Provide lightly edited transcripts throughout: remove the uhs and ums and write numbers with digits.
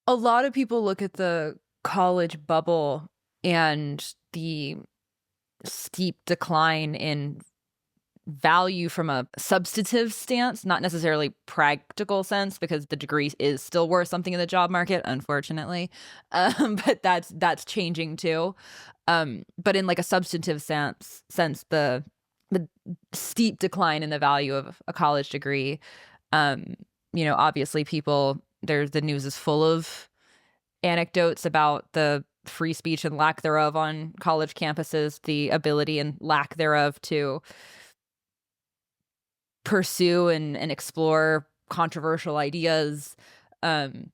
A lot of people look at the college bubble and the steep decline in value from a substantive stance, not necessarily practical sense, because the degree is still worth something in the job market, unfortunately. But that's changing too. But in like a substantive sense, the steep decline in the value of a college degree. Um, Obviously, the news is full of anecdotes about the free speech and lack thereof on college campuses, the ability and lack thereof to pursue and explore controversial ideas. Um,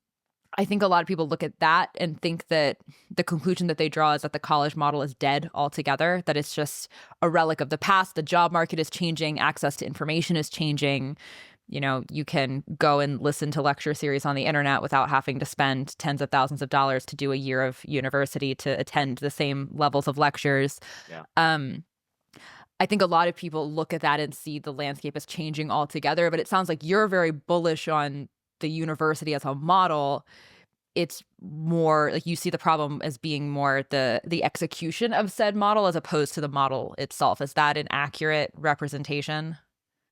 I think a lot of people look at that and think that the conclusion that they draw is that the college model is dead altogether, that it's just a relic of the past. The job market is changing, access to information is changing. You can go and listen to lecture series on the internet without having to spend tens of thousands of dollars to do a year of university to attend the same levels of lectures. Yeah. I think a lot of people look at that and see the landscape as changing altogether, but it sounds like you're very bullish on the university as a model. It's more like you see the problem as being more the execution of said model as opposed to the model itself. Is that an accurate representation?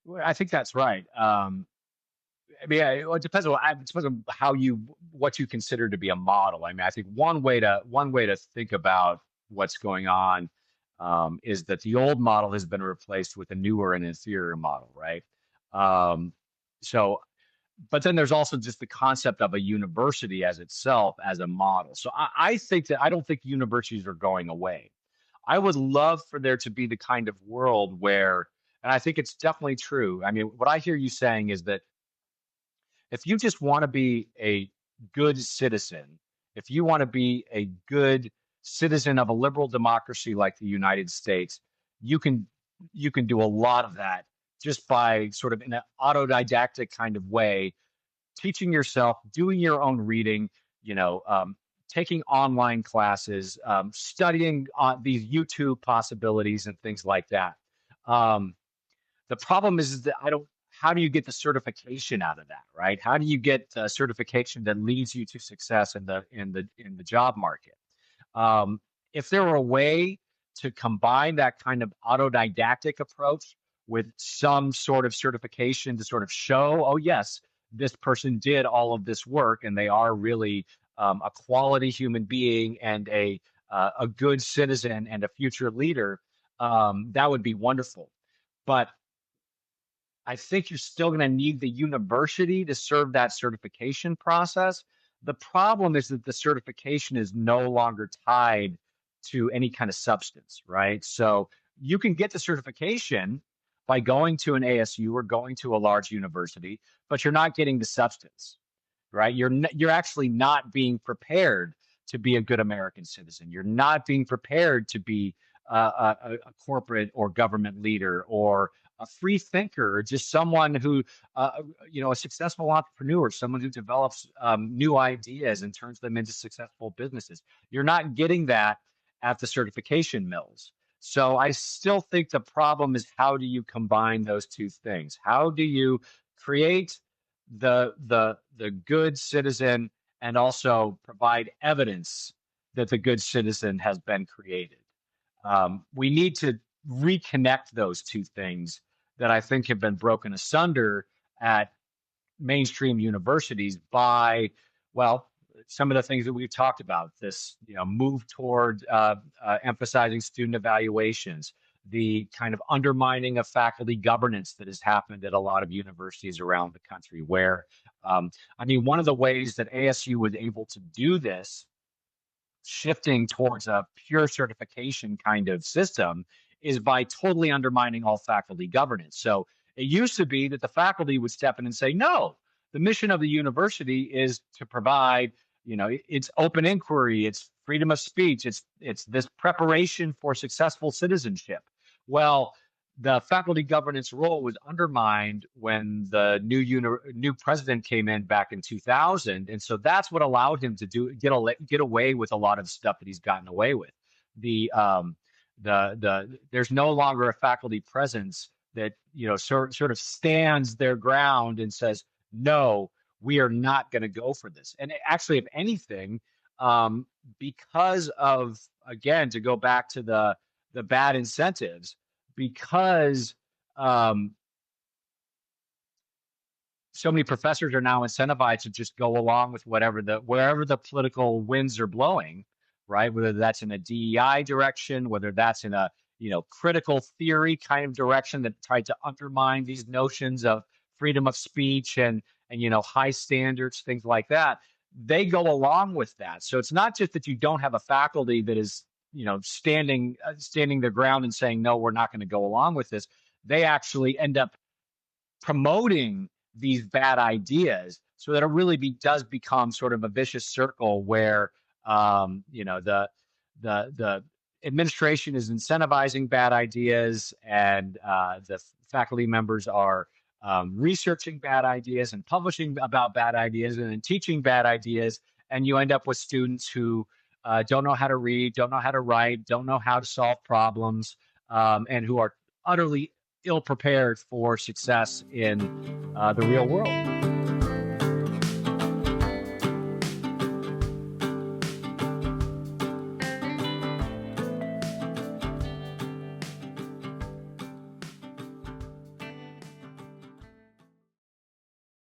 Well, I think that's right. I mean, it depends on what you consider to be a model. I mean, I think one way to think about what's going on is that the old model has been replaced with a newer and inferior model, right? Um, so, but then there's also just the concept of a university as itself as a model. So I think that I don't think universities are going away. I would love for there to be the kind of world where, and I think it's definitely true. I mean, what I hear you saying is that if you just want to be a good citizen, if you want to be a good citizen of a liberal democracy like the United States, you can you can do a lot of that just by sort of in an autodidactic kind of way, teaching yourself, doing your own reading, you know, taking online classes, studying these YouTube possibilities and things like that. Um, the problem is that I don't. How do you get the certification out of that, right? How do you get the certification that leads you to success in the job market? Um, if there were a way to combine that kind of autodidactic approach with some sort of certification to sort of show, oh yes, this person did all of this work and they are really a quality human being and a good citizen and a future leader, that would be wonderful. But I think you're still going to need the university to serve that certification process. The problem is that the certification is no longer tied to any kind of substance, right? So you can get the certification by going to an ASU or going to a large university, but you're not getting the substance, right? You're actually not being prepared to be a good American citizen. You're not being prepared to be a corporate or government leader or a free thinker, or just someone who, a successful entrepreneur, someone who develops new ideas and turns them into successful businesses. You're not getting that at the certification mills. So I still think the problem is how do you combine those two things? How do you create the good citizen and also provide evidence that the good citizen has been created? We need to reconnect those two things that I think have been broken asunder at mainstream universities by, well, some of the things that we've talked about. This, move toward emphasizing student evaluations, the kind of undermining of faculty governance that has happened at a lot of universities around the country. Where, I mean, one of the ways that ASU was able to do this, shifting towards a pure certification kind of system, is by totally undermining all faculty governance. So it used to be that the faculty would step in and say, no, the mission of the university is to provide, it's open inquiry, it's freedom of speech, it's this preparation for successful citizenship. Well, the faculty governance role was undermined when the new president came in back in 2000, and so that's what allowed him to get away with a lot of stuff that he's gotten away with. The there's no longer a faculty presence that sort of stands their ground and says, no, we are not going to go for this. And actually, if anything, um, because of, again, to go back to the bad incentives, because um, so many professors are now incentivized to just go along with wherever the political winds are blowing, right? Whether that's in a DEI direction, whether that's in a critical theory kind of direction that tried to undermine these notions of freedom of speech and high standards, things like that. They go along with that. So it's not just that you don't have a faculty that is standing their ground and saying no, we're not going to go along with this. They actually end up promoting these bad ideas so that it really does become sort of a vicious circle where the administration is incentivizing bad ideas and the faculty members are researching bad ideas and publishing about bad ideas and then teaching bad ideas, and you end up with students who don't know how to read, don't know how to write, don't know how to solve problems, and who are utterly ill prepared for success in the real world.